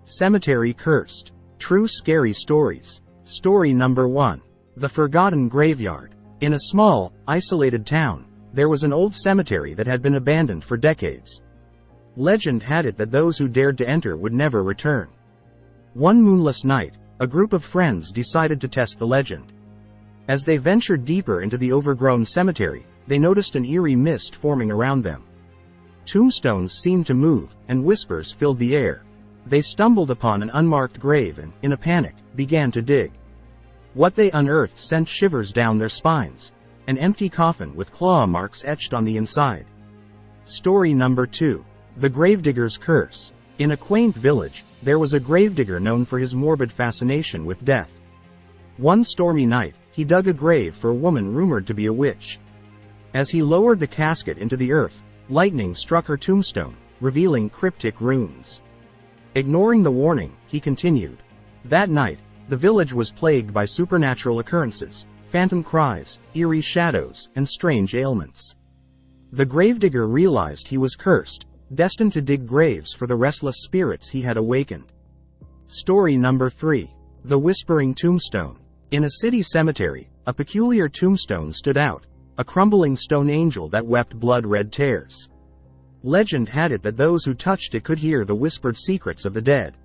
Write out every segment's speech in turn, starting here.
Cemetery Cursed. True Scary Stories. Story number 1. The Forgotten Graveyard. In a small, isolated town, there was an old cemetery that had been abandoned for decades. Legend had it that those who dared to enter would never return. One moonless night, a group of friends decided to test the legend. As they ventured deeper into the overgrown cemetery, they noticed an eerie mist forming around them. Tombstones seemed to move, and whispers filled the air. They stumbled upon an unmarked grave and, in a panic, began to dig. What they unearthed sent shivers down their spines. An empty coffin with claw marks etched on the inside. Story number 2. The Gravedigger's Curse. In a quaint village, there was a gravedigger known for his morbid fascination with death. One stormy night, he dug a grave for a woman rumored to be a witch. As he lowered the casket into the earth, lightning struck her tombstone, revealing cryptic runes. Ignoring the warning, he continued. That night, the village was plagued by supernatural occurrences, phantom cries, eerie shadows, and strange ailments. The gravedigger realized he was cursed, destined to dig graves for the restless spirits he had awakened. Story number 3. The Whispering Tombstone. In a city cemetery, a peculiar tombstone stood out, a crumbling stone angel that wept blood-red tears. Legend had it that those who touched it could hear the whispered secrets of the dead.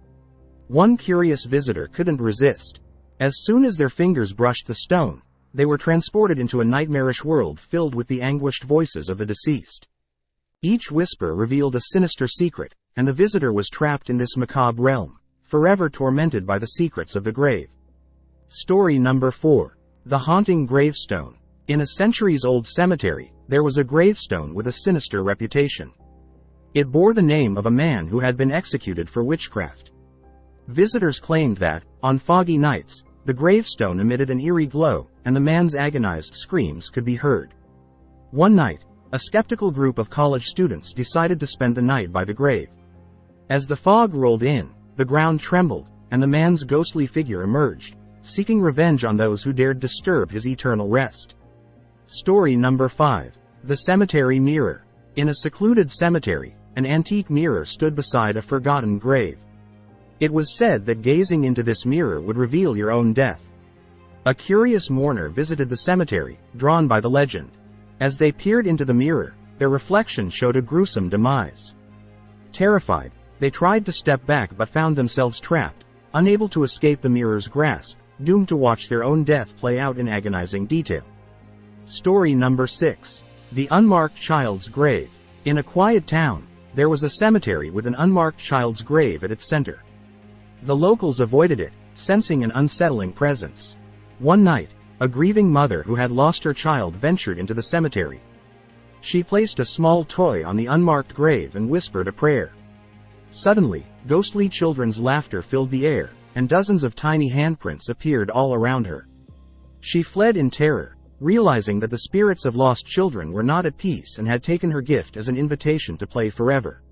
One curious visitor couldn't resist. As soon as their fingers brushed the stone, they were transported into a nightmarish world filled with the anguished voices of the deceased. Each whisper revealed a sinister secret, and the visitor was trapped in this macabre realm, forever tormented by the secrets of the grave. Story number 4. The Haunting Gravestone. In a centuries-old cemetery, there was a gravestone with a sinister reputation. It bore the name of a man who had been executed for witchcraft. Visitors claimed that, on foggy nights, the gravestone emitted an eerie glow, and the man's agonized screams could be heard. One night, a skeptical group of college students decided to spend the night by the grave. As the fog rolled in, the ground trembled, and the man's ghostly figure emerged, seeking revenge on those who dared disturb his eternal rest. Story number 5. The Cemetery Mirror. In a secluded cemetery, an antique mirror stood beside a forgotten grave. It was said that gazing into this mirror would reveal your own death. A curious mourner visited the cemetery, drawn by the legend. As they peered into the mirror, their reflection showed a gruesome demise. Terrified, they tried to step back but found themselves trapped, unable to escape the mirror's grasp, doomed to watch their own death play out in agonizing detail. Story number 6. The Unmarked Child's Grave. In a quiet town, there was a cemetery with an unmarked child's grave at its center. The locals avoided it, sensing an unsettling presence. One night, a grieving mother who had lost her child ventured into the cemetery. She placed a small toy on the unmarked grave and whispered a prayer. Suddenly, ghostly children's laughter filled the air, and dozens of tiny handprints appeared all around her. She fled in terror, realizing that the spirits of lost children were not at peace and had taken her gift as an invitation to play forever.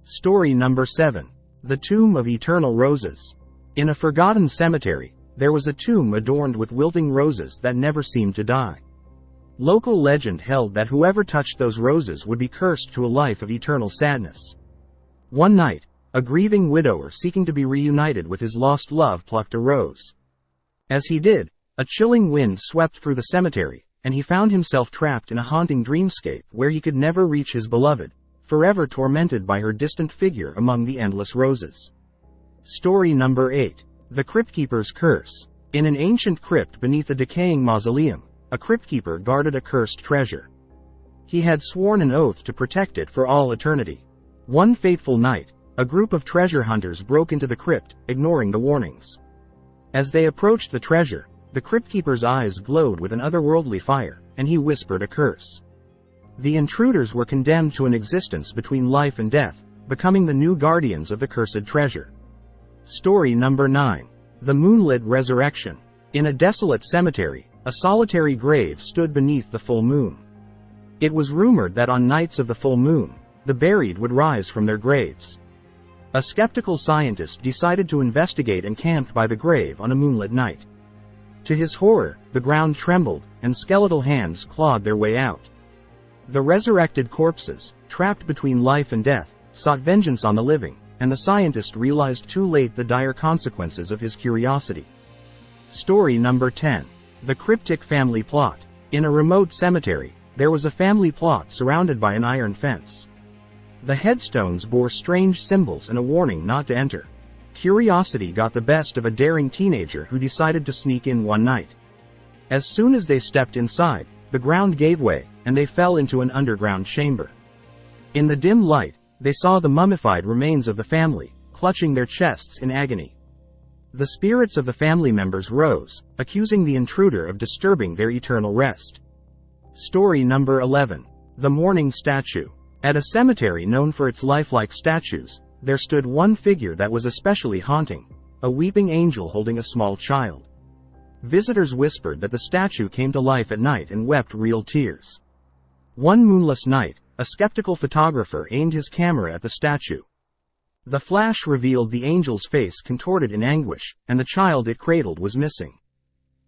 Story number 7. The Tomb of Eternal Roses. In a forgotten cemetery, there was a tomb adorned with wilting roses that never seemed to die. Local legend held that whoever touched those roses would be cursed to a life of eternal sadness. One night, a grieving widower seeking to be reunited with his lost love plucked a rose. As he did, a chilling wind swept through the cemetery, and he found himself trapped in a haunting dreamscape where he could never reach his beloved, forever tormented by her distant figure among the endless roses. Story number 8. The Cryptkeeper's Curse. In an ancient crypt beneath a decaying mausoleum, a cryptkeeper guarded a cursed treasure. He had sworn an oath to protect it for all eternity. One fateful night, a group of treasure hunters broke into the crypt, ignoring the warnings. As they approached the treasure, the cryptkeeper's eyes glowed with an otherworldly fire, and he whispered a curse. The intruders were condemned to an existence between life and death, becoming the new guardians of the cursed treasure. Story number 9. The Moonlit Resurrection. In a desolate cemetery, a solitary grave stood beneath the full moon. It was rumored that on nights of the full moon, the buried would rise from their graves. A skeptical scientist decided to investigate and camped by the grave on a moonlit night. To his horror, the ground trembled, and skeletal hands clawed their way out. The resurrected corpses, trapped between life and death, sought vengeance on the living, and the scientist realized too late the dire consequences of his curiosity. Story number 10. The Cryptic Family Plot. In a remote cemetery, there was a family plot surrounded by an iron fence. The headstones bore strange symbols and a warning not to enter. Curiosity got the best of a daring teenager who decided to sneak in one night. As soon as they stepped inside, the ground gave way, and they fell into an underground chamber. In the dim light, they saw the mummified remains of the family, clutching their chests in agony. The spirits of the family members rose, accusing the intruder of disturbing their eternal rest. Story number 11. The Mourning Statue. At a cemetery known for its lifelike statues, there stood one figure that was especially haunting, a weeping angel holding a small child. Visitors whispered that the statue came to life at night and wept real tears. One moonless night, a skeptical photographer aimed his camera at the statue. The flash revealed the angel's face contorted in anguish, and the child it cradled was missing.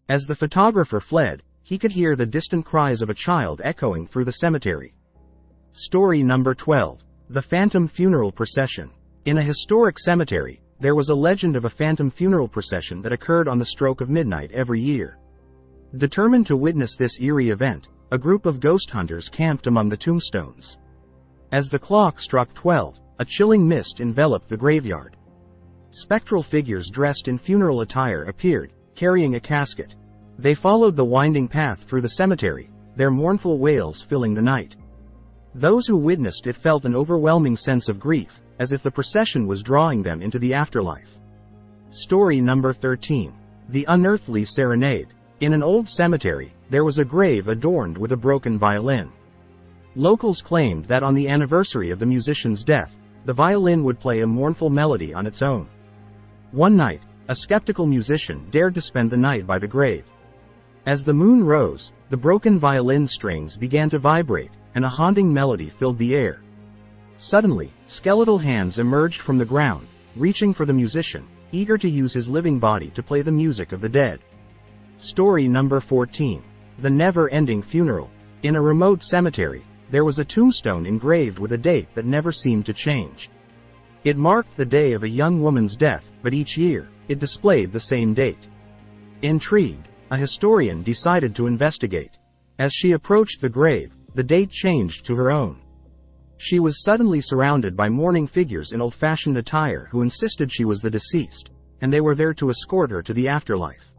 As the photographer fled, he could hear the distant cries of a child echoing through the cemetery. Story number 12. The Phantom Funeral Procession. In a historic cemetery, there was a legend of a phantom funeral procession that occurred on the stroke of midnight every year. Determined to witness this eerie event, a group of ghost hunters camped among the tombstones. As the clock struck 12, a chilling mist enveloped the graveyard. Spectral figures dressed in funeral attire appeared, carrying a casket. They followed the winding path through the cemetery, their mournful wails filling the night. Those who witnessed it felt an overwhelming sense of grief, as if the procession was drawing them into the afterlife. Story number 13. The Unearthly Serenade. In an old cemetery, there was a grave adorned with a broken violin. Locals claimed that on the anniversary of the musician's death, the violin would play a mournful melody on its own. One night, a skeptical musician dared to spend the night by the grave. As the moon rose, the broken violin strings began to vibrate, and a haunting melody filled the air. Suddenly, skeletal hands emerged from the ground, reaching for the musician, eager to use his living body to play the music of the dead. Story number 14. The Never-Ending Funeral. In a remote cemetery, there was a tombstone engraved with a date that never seemed to change. It marked the day of a young woman's death, but each year, it displayed the same date. Intrigued, a historian decided to investigate. As she approached the grave, the date changed to her own. She was suddenly surrounded by mourning figures in old-fashioned attire who insisted she was the deceased, and they were there to escort her to the afterlife.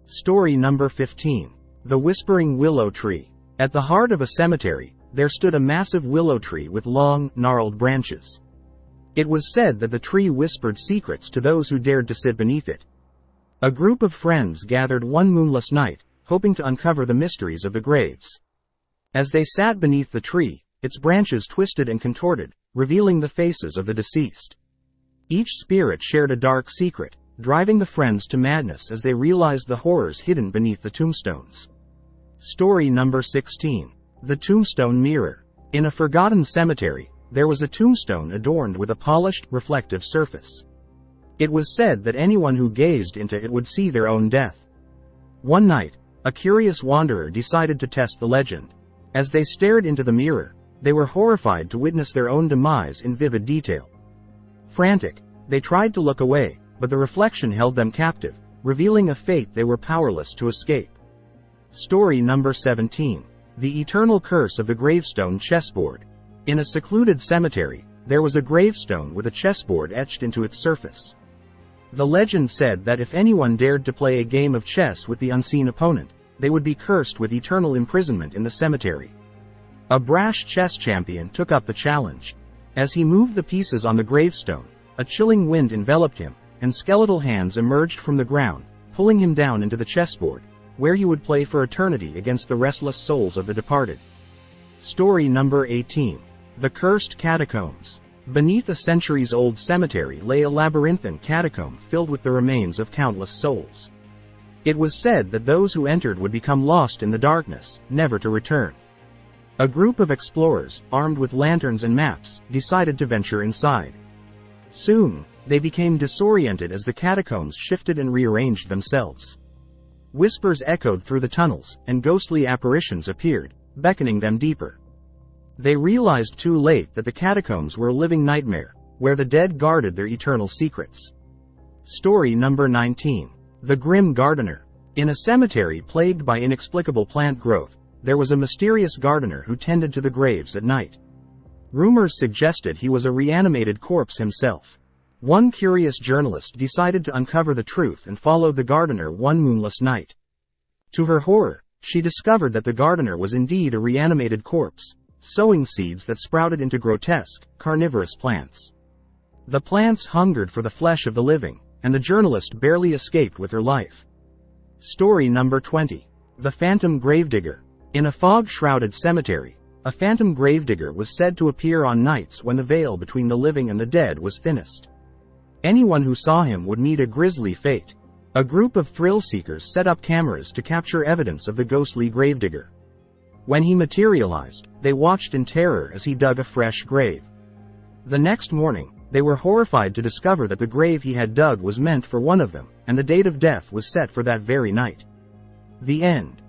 Story number 15. The Whispering Willow Tree. At the heart of a cemetery, there stood a massive willow tree with long, gnarled branches. It was said that the tree whispered secrets to those who dared to sit beneath it. A group of friends gathered one moonless night, hoping to uncover the mysteries of the graves. As they sat beneath the tree, its branches twisted and contorted, revealing the faces of the deceased. Each spirit shared a dark secret, driving the friends to madness as they realized the horrors hidden beneath the tombstones. Story number 16. The Tombstone Mirror. In a forgotten cemetery, there was a tombstone adorned with a polished, reflective surface. It was said that anyone who gazed into it would see their own death. One night, a curious wanderer decided to test the legend. As they stared into the mirror, they were horrified to witness their own demise in vivid detail. Frantic, they tried to look away, but the reflection held them captive, revealing a fate they were powerless to escape. Story number 17. The Eternal Curse of the Gravestone Chessboard. In a secluded cemetery, there was a gravestone with a chessboard etched into its surface. The legend said that if anyone dared to play a game of chess with the unseen opponent, they would be cursed with eternal imprisonment in the cemetery. A brash chess champion took up the challenge. As he moved the pieces on the gravestone, a chilling wind enveloped him, and skeletal hands emerged from the ground, pulling him down into the chessboard, where he would play for eternity against the restless souls of the departed. Story number 18. The Cursed Catacombs. Beneath a centuries-old cemetery lay a labyrinthine catacomb filled with the remains of countless souls. It was said that those who entered would become lost in the darkness, never to return. A group of explorers, armed with lanterns and maps, decided to venture inside. Soon, they became disoriented as the catacombs shifted and rearranged themselves. Whispers echoed through the tunnels, and ghostly apparitions appeared, beckoning them deeper. They realized too late that the catacombs were a living nightmare, where the dead guarded their eternal secrets. Story number 19. The Grim Gardener. In a cemetery plagued by inexplicable plant growth, there was a mysterious gardener who tended to the graves at night. Rumors suggested he was a reanimated corpse himself. One curious journalist decided to uncover the truth and followed the gardener one moonless night. To her horror, she discovered that the gardener was indeed a reanimated corpse, sowing seeds that sprouted into grotesque, carnivorous plants. The plants hungered for the flesh of the living, and the journalist barely escaped with her life. Story number 20. The Phantom Gravedigger. In a fog-shrouded cemetery, a phantom gravedigger was said to appear on nights when the veil between the living and the dead was thinnest. Anyone who saw him would meet a grisly fate. A group of thrill-seekers set up cameras to capture evidence of the ghostly gravedigger. When he materialized, they watched in terror as he dug a fresh grave. The next morning, they were horrified to discover that the grave he had dug was meant for one of them, and the date of death was set for that very night. The end.